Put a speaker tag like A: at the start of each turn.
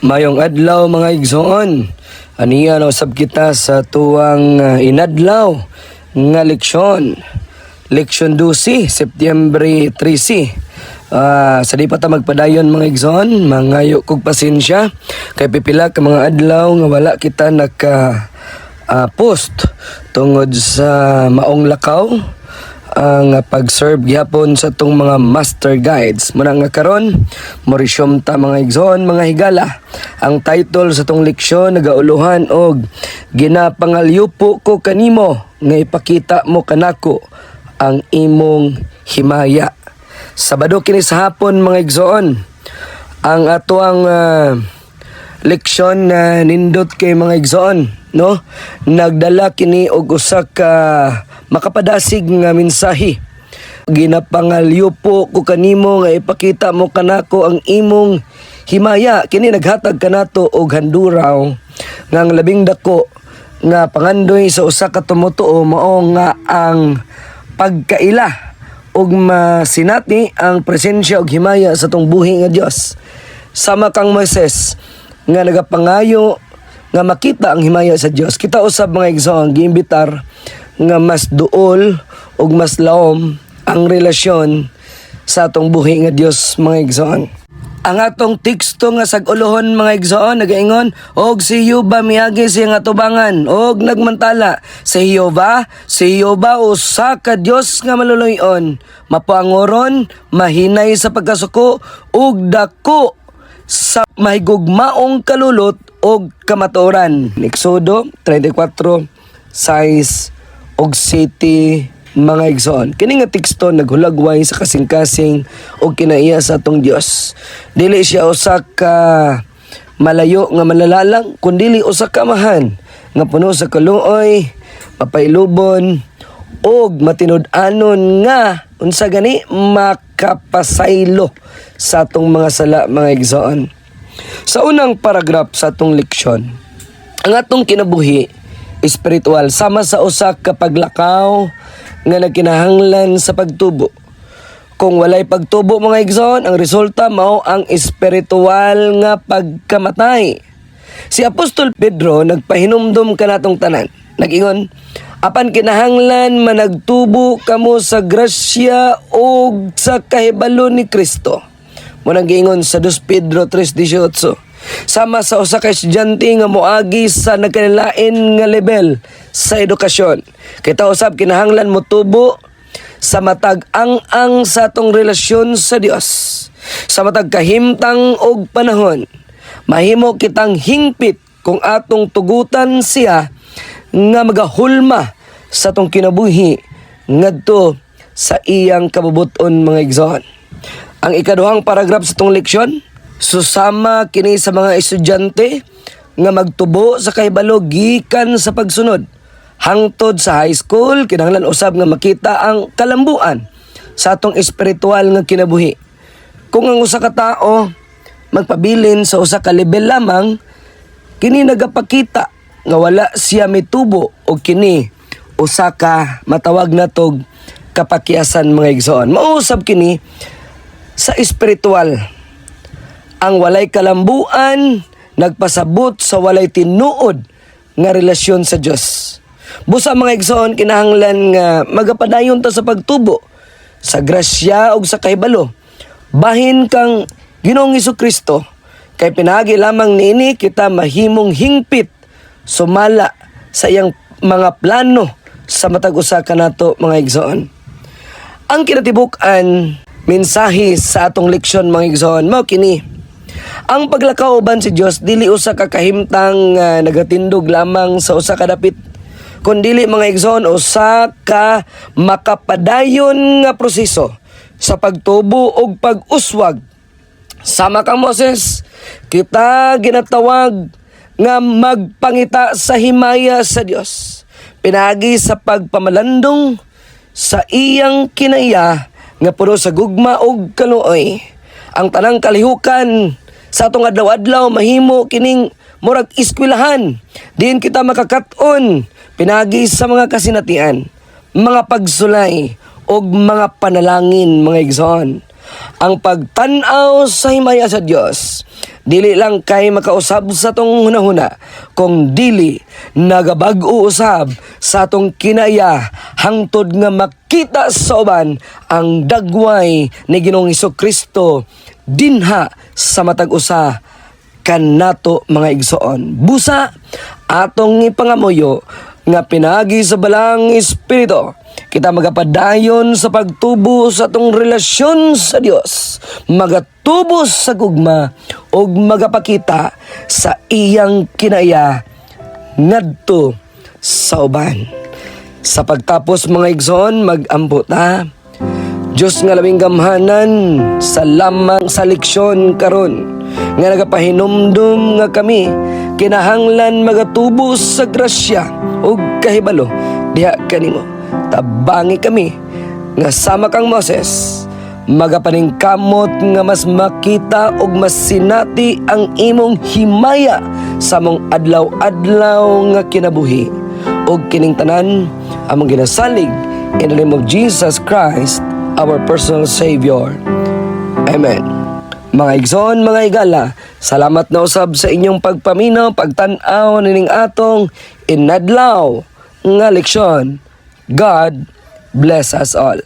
A: Mayong adlaw mga igsoon. Aniya na usab kita sa tuwang inadlaw nga leksyon. Leksyon 12, Setyembre 13. Sa di pa ta magpadayon mga igsoon, mangayo kog pasensya kay pipila ka mga adlaw nga wala kita naka post tungod sa maong lakaw ang pag-serve gyapon sa tong mga master guides. Muna nga karon, morisyom ta mga igsoon, mga higala. Ang title sa tong leksyon nagauluhan og ginapangalyupo ko kanimo nga ipakita mo kanako ang imong himaya. Sabado kini sa hapon mga igsoon. Ang atoang leksyon na nindot kay mga igsoon, no? Nagdala kini og usa ka makapadasig nga mensahe. Ginapangalyupo ko kanimo nga ipakita mo kanako ang imong himaya. Kini naghatag kanato og handuraw nga ang labing dako nga pangandoy sa usa ka tumotoo mao nga ang pagkaila og masinati ang presensya og himaya sa tong buhi nga Dios. Sama kang Moises nga nagapangayo nga makita ang himaya sa Dios. Kita usab mga igsoon giimbitar nga mas duol ug mas laom ang relasyon sa atong buhi nga Dios mga igsoon. Ang atong teksto nga sag-ulohon mga igsoon nagaingon og si Jehova miagi siyang atubangan og nagmantala si Jehova usa ka Dios nga maluluyon, mapangoron, mahinay sa pagkasuko ug dako sa mahigugmaong kalulot og kamatuoran. Exodo 34:6 og 7 mga igsoon. Kini nga teksto naghulagway sa kasing-kasing og kinaiya sa atong Dios. Dili siya usa ka malayo nga malalalang, kundi usa ka amahan nga puno sa kaluoy, mapailubon og matinud-anon nga unsa gani makapasaylo sa atong mga sala mga igsoon. Sa unang paragraph sa atong leksyon, ang atong kinabuhi espiritual sama sa usa ka paglakaw nga nagkinahanglan sa pagtubo. Kung walay pagtubo mga igsoon, ang resulta mao ang espiritual nga pagkamatay. Si Apostol Pedro nagpahinumdom kanatong tanan. Nag-ingon, apan kinahanglan managtubo kamo sa grasya o sa kahibalo ni Kristo. Munang giingon sa 2 Pedro 3:18. Sama sa usa ka estudyante nga moagi sa nagkanilain nga level sa edukasyon. Kita usab kinahanglan mo tubo sa matag ang sa atong relasyon sa Dios. Sa matag kahimtang og panahon, mahimo kitang hingpit kung atong tugutan siya nga magahulma sa atong kinabuhi ngadto sa iyang kabubuton mga igsoon. Ang ikaduhang paragraph sa atong leksyon, susama kini sa mga estudyante nga magtubo sa kahibalo gikan sa pagsunod. Hangtod sa high school, kinahanglan usab nga makita ang kalambuan sa atong espiritual nga kinabuhi. Kung ang usa ka tao magpabilin sa usa ka level lamang, kini nagapakita nga wala siya mitubo o kini usa ka matawag natog kapakiasan mga igsoon. Mausab kini sa espiritual. Ang walay kalambuan nagpasabot sa walay tinuod nga relasyon sa Dios. Busa mga igsoon kinahanglan nga magapadayon ta sa pagtubo sa grasya ug sa kahibalo. Bahin kang Ginoong Hesukristo kay pinagi lamang niini kita mahimong hingpit sumala sa iyang mga plano sa matag usa kanato mga igsoon. Ang kinatibuk-an mensahe sa atong leksyon mga igsoon mao kini. Ang paglakaw uban si Dios dili usa ka kahimtang nagatindog lamang sa usa ka dapit, kundi mga igsoon usa ka makapadayon nga proseso sa pagtubo og pag-uswag. Sama kang Moses, kita ginatawag nga magpangita sa himaya sa Dios. Pinagi sa pagpamalandong sa iyang kinaiya nga puno sa gugma og kaluoy. Ang tanang kalihukan sa atong adlaw-adlaw mahimo kining murag eskwelahan. Diin kita makakaton pinagi sa mga kasinatian, mga pagsulay og mga panalangin mga igsoon. ang pagtan-aw sa himaya sa Dios dili lang kay makausab sa tong hunahuna, kung dili nagabag-o usab sa tong kinaya hangtod nga makita sa uban ang dagway ni Ginoong Hesukristo dinha sa matag usa kanato mga igsoon. Busa atong ipangamuyo nga pinagi sa balang espiritu, kita magapadayon sa pagtubo sa atong relasyon sa Dios, magatubo sa gugma ug magapakita sa iyang kinaya ngadto sa uban. Sa pagtapos mga igsoon, mag-ampo ta. Diyos nga labing gamhanan, salamat sa leksyon karon nga nagapahinumdum nga kami kinahanglan magatubos sa grasya ug kahibalo diha kanimo. Tabangi kami nga sama kang Moses, magapaningkamot nga mas makita ug mas sinati ang imong himaya sa mong adlaw-adlaw nga kinabuhi. Ug kining tanan among ginasalig in the name of Jesus Christ, our personal Savior. Amen. Mga igsoon, mga igala, salamat na usab sa inyong pagpaminaw, pagtan-aw nining atong inadlaw nga leksyon. God bless us all.